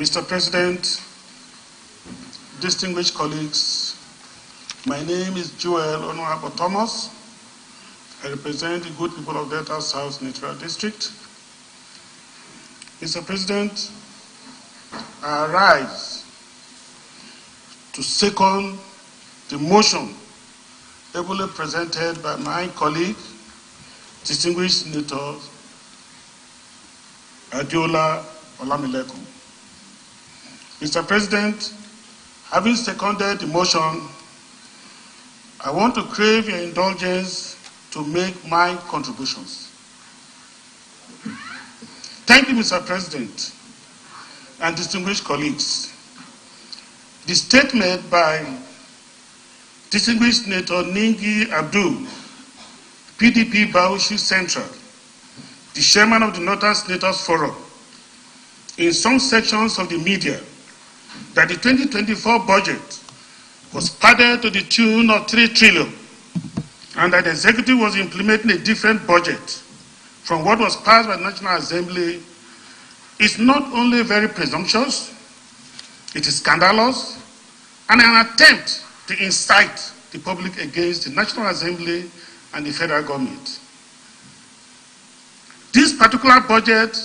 Mr. President, distinguished colleagues, my name is Joel Honorable Thomas. I represent the good people of Delta South Neutral District. Mr. President, I rise to second the motion ably presented by my colleague, distinguished Senator Adiola Olamilekan. Mr. President, having seconded the motion, I want to crave your indulgence to make my contributions. Thank you, Mr. President, and distinguished colleagues. The statement by distinguished Senator Ningi Abdul, PDP Bauchi Central, the chairman of the Northern Senators Forum, in some sections of the media, that the 2024 budget was padded to the tune of 3 trillion, and that the executive was implementing a different budget from what was passed by the National Assembly, is not only very presumptuous, it is scandalous, and an attempt to incite the public against the National Assembly and the federal government. This particular budget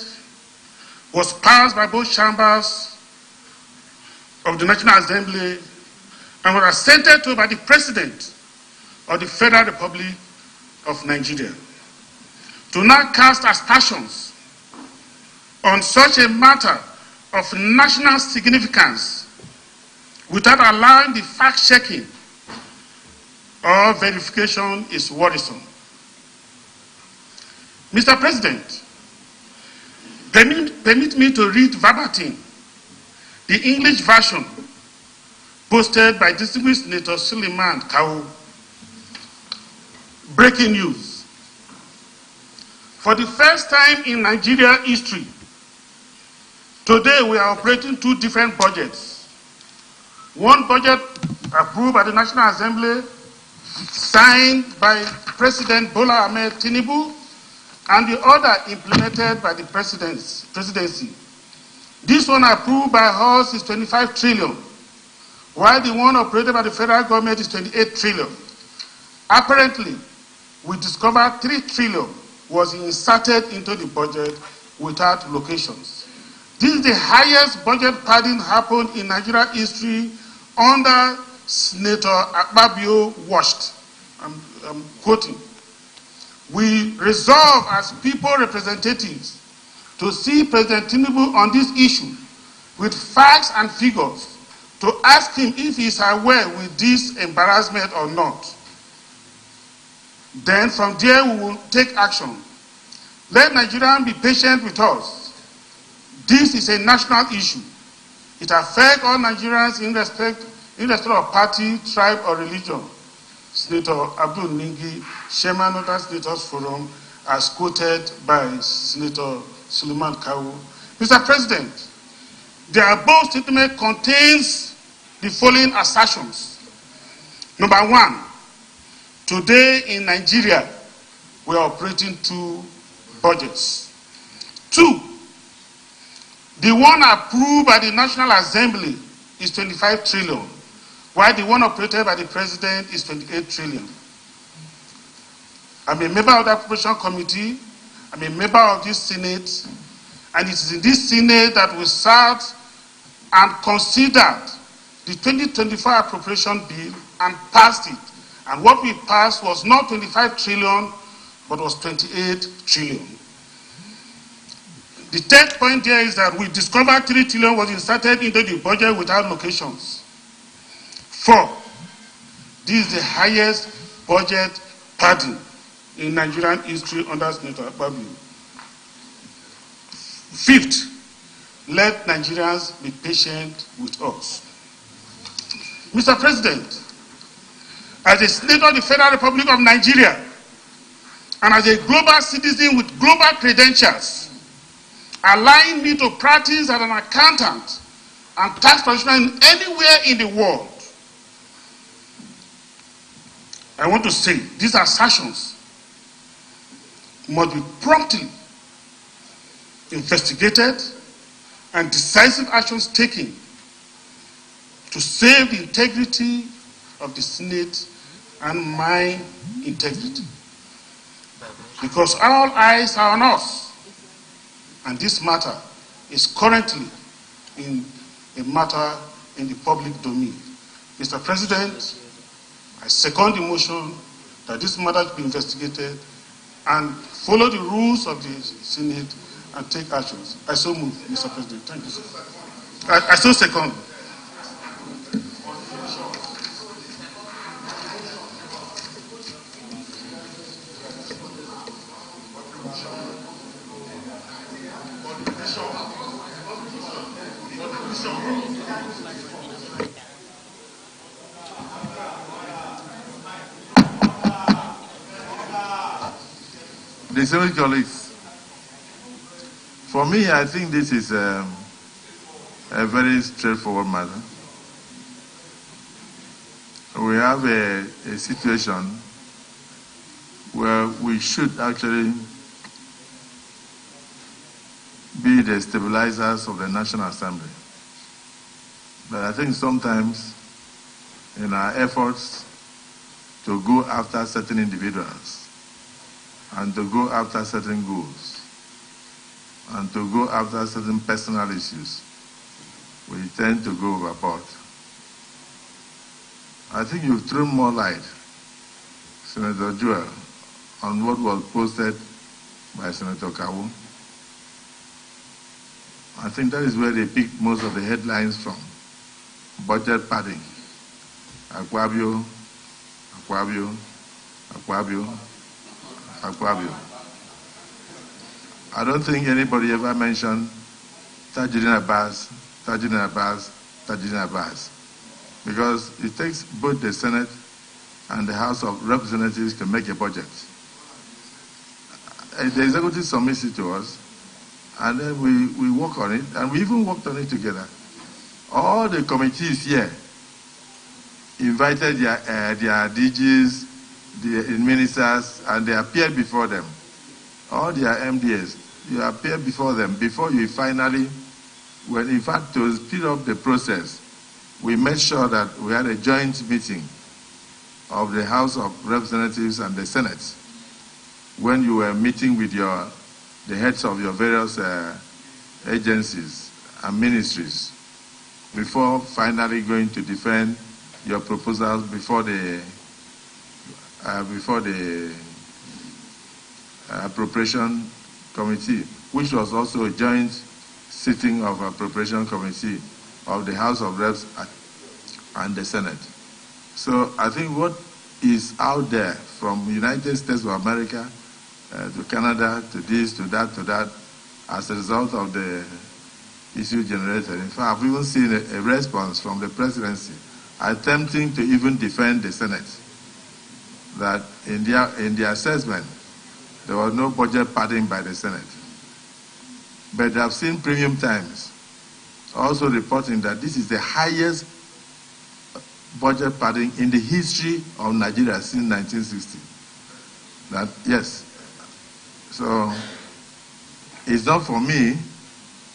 was passed by both chambers of the National Assembly and was assented to by the President of the Federal Republic of Nigeria. To now cast aspersions on such a matter of national significance without allowing the fact-checking or verification is worrisome. Mr. President, permit me to read verbatim the English version posted by distinguished Senator Suleiman Kawu. Breaking news. For the first time in Nigeria history, today we are operating two different budgets. One budget approved by the National Assembly, signed by President Bola Ahmed Tinubu, and the other implemented by the presidency. This one approved by us is 25 trillion, while the one operated by the federal government is 28 trillion. Apparently, we discovered 3 trillion was inserted into the budget without locations. This is the highest budget padding happened in Nigeria history under Senator Akpabio watched. I'm quoting. We resolve as people representatives to see President Tinubu on this issue with facts and figures, to ask him if he is aware with this embarrassment or not. Then from there we will take action. Let Nigerians be patient with us. This is a national issue. It affects all Nigerians irrespective of party, tribe, or religion. Senator Abdul Ningi, chairman of the Senators Forum, as quoted by Senator Suleiman Kawu. Mr. President, the above statement contains the following assertions. Number one, today in Nigeria, we are operating two budgets. Two, the one approved by the National Assembly is 25 trillion, while the one operated by the President is 28 trillion. I'm a member of the Appropriation Committee, I'm a member of this Senate, and it is in this Senate that we sat and considered the 2024 appropriation bill and passed it. And what we passed was not 25 trillion, but was 28 trillion. The third point there is that we discovered 3 trillion was inserted into the budget without locations. 4, this is the highest budget padding in Nigerian history under Senator Akpabio. 5th, let Nigerians be patient with us. Mr. President, as a senator of the Federal Republic of Nigeria, and as a global citizen with global credentials, allowing me to practice as an accountant and tax professional anywhere in the world, I want to say these assertions must be promptly investigated and decisive actions taken to save the integrity of the Senate and my integrity. Because all eyes are on us, and this matter is currently a matter in the public domain. Mr. President, I second the motion that this matter be investigated and follow the rules of the Senate and take actions. I so move, Mr. President. Thank you, sir. I so second. Distinguished colleagues, for me, I think this is a very straightforward matter. We have a situation where we should actually be the stabilizers of the National Assembly. But I think sometimes in our efforts to go after certain individuals and to go after certain goals and to go after certain personal issues, we tend to go overboard. I think you've thrown more light, Senator Joel, on what was posted by Senator Kawu. I think that is where they picked most of the headlines from. Budget padding. Akwabio, Akwabio, Akwabio, Akwabio. I don't think anybody ever mentioned Tajuddin Abbas, Tajuddin Abbas, Tajuddin Abbas, because it takes both the Senate and the House of Representatives to make a budget. The executive submits it to us, and then we work on it, and we even worked on it together. All the committees here invited their DGs, the ministers, and they appeared before them. All their MDs, you appear before them before you finally, when in fact to speed up the process, we made sure that we had a joint meeting of the House of Representatives and the Senate when you were meeting with the heads of your various agencies and ministries before finally going to defend your proposals before the Appropriation Committee, which was also a joint sitting of Appropriation Committee of the House of Reps and the Senate. So I think what is out there from the United States of America to Canada, to this, to that, as a result of the issue generated. In fact, I've even seen a response from the presidency attempting to even defend the Senate, that in their assessment, there was no budget padding by the Senate. But I've seen Premium Times also reporting that this is the highest budget padding in the history of Nigeria since 1960. That, yes. So, it's not for me,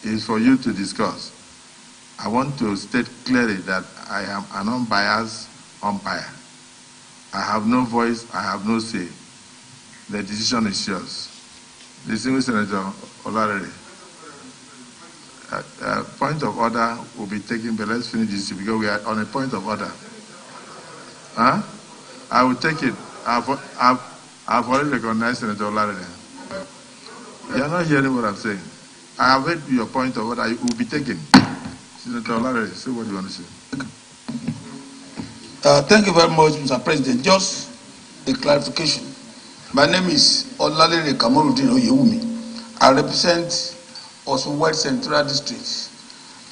it's for you to discuss. I want to state clearly that I am an unbiased umpire. I have no voice, I have no say. The decision is yours. Distinguished Senator Olarere, point of order will be taken, but let's finish this because we are on a point of order. Huh? I will take it. I've already recognized Senator Olarere. You are not hearing what I'm saying. I have heard your point of order. It will be taken. Senator Olarere, say what you want to say. Thank you very much, Mr. President. Just a clarification. My name is Olalere Kamorudin Oyewumi. I represent Osun West Central District,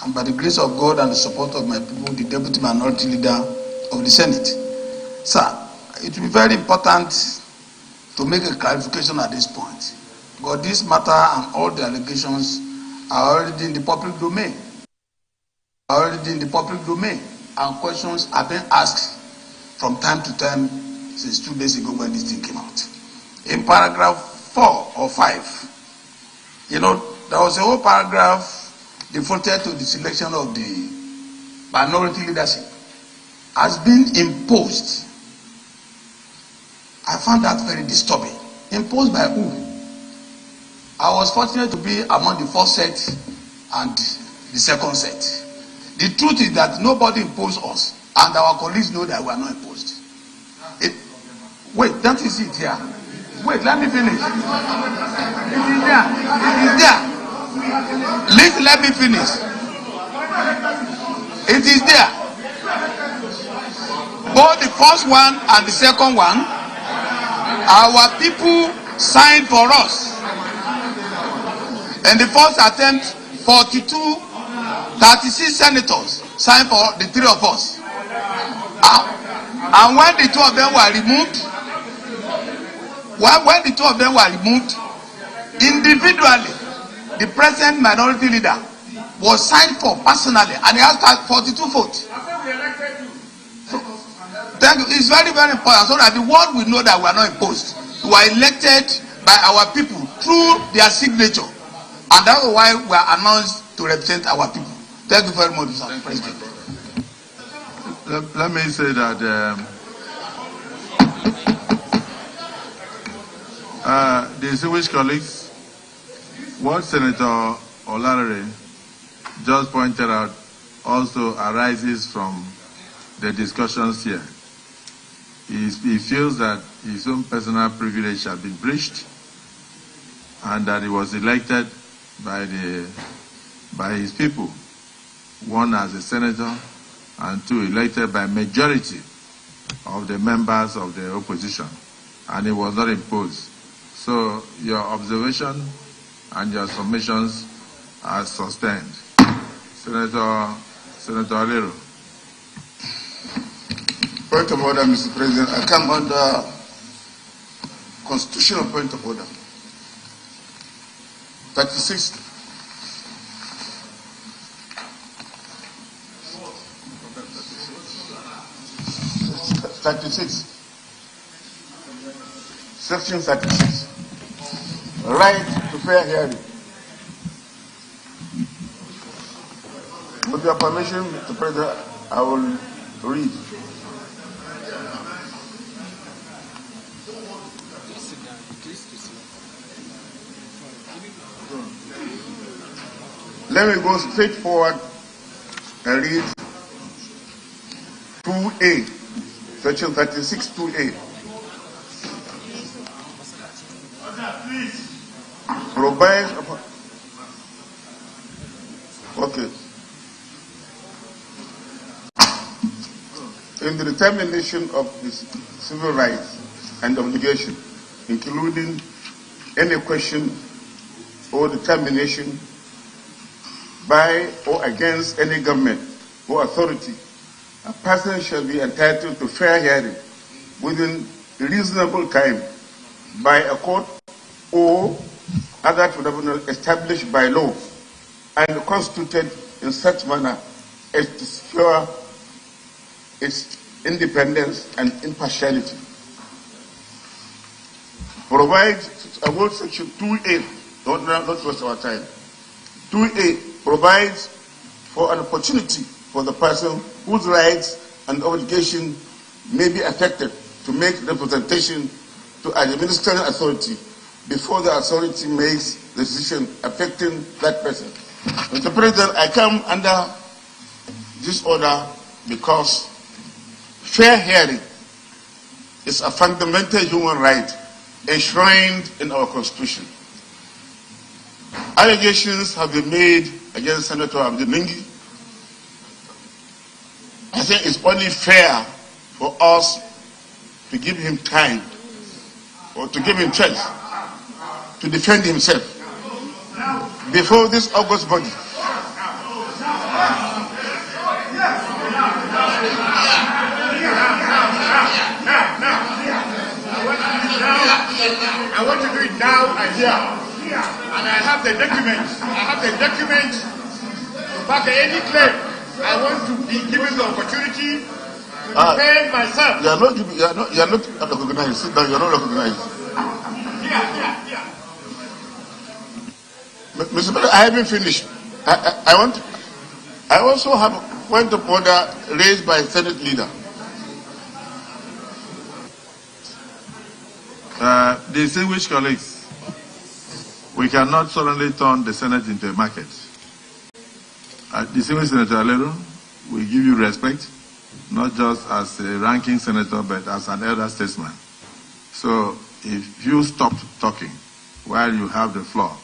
and by the grace of God and the support of my people, the Deputy Minority Leader of the Senate. Sir, it will be very important to make a clarification at this point, because this matter and all the allegations are already in the public domain. And questions are being asked from time to time since 2 days ago when this thing came out. In paragraph 4 or 5, there was a whole paragraph defaulted to the selection of the minority leadership has been imposed. I found that very disturbing. Imposed by who? I was fortunate to be among the first set and the second set. The truth is that nobody imposed us, and our colleagues know that we are not imposed. Wait, don't you see it here? Wait, let me finish. It is there. It is there. Let me finish. It is there. Both the first one and the second one, our people signed for us. In the first attempt, 36 senators signed for the three of us. And when the two of them were removed, individually, the present minority leader was signed for personally, and he has 42 votes. So, thank you. It's very, very important so that the world will know that we are not imposed. We are elected by our people through their signature, and that's why we are announced to represent our people. Thank you very much, Mr. President. Let me say that the distinguished colleagues, what Senator Olarere just pointed out also arises from the discussions here. He feels that his own personal privilege has been breached, and that he was elected by his people, one as a senator, and two elected by majority of the members of the opposition, and it was not imposed. So your observation and your submissions are sustained. Senator Alero. Point of order, Mr. President. I come under constitutional point of order. 36. Section 36. Right to fair hearing. With your permission, Mr. President, I will read. Let me go straight forward and read 2A, section 36, 2A. Provides upon, okay. In the determination of his civil rights and obligation, including any question or determination by or against any government or authority, a person shall be entitled to fair hearing within a reasonable time by a court or other tribunal established by law and constituted in such manner as to secure its independence and impartiality. Provides, I will section 2A, not waste our time. 2A provides for an opportunity for the person whose rights and obligation may be affected to make representation to an administering authority before the authority makes the decision affecting that person. Mr. President, I come under this order because fair hearing is a fundamental human right enshrined in our Constitution. Allegations have been made against Senator Ningi. I think it's only fair for us to give him time or to give him chance to defend himself before this august body. I want to do it now and here. And I have the documents. To back any claim. I want to be given the opportunity to defend myself. You are not recognized. Sit down, you are not recognized. Yeah. Mr. President, I haven't finished. I also have a point of order raised by Senate leader. Distinguished colleagues, we cannot suddenly turn the Senate into a market. Distinguished Senator Alero, we give you respect, not just as a ranking senator, but as an elder statesman. So if you stop talking while you have the floor,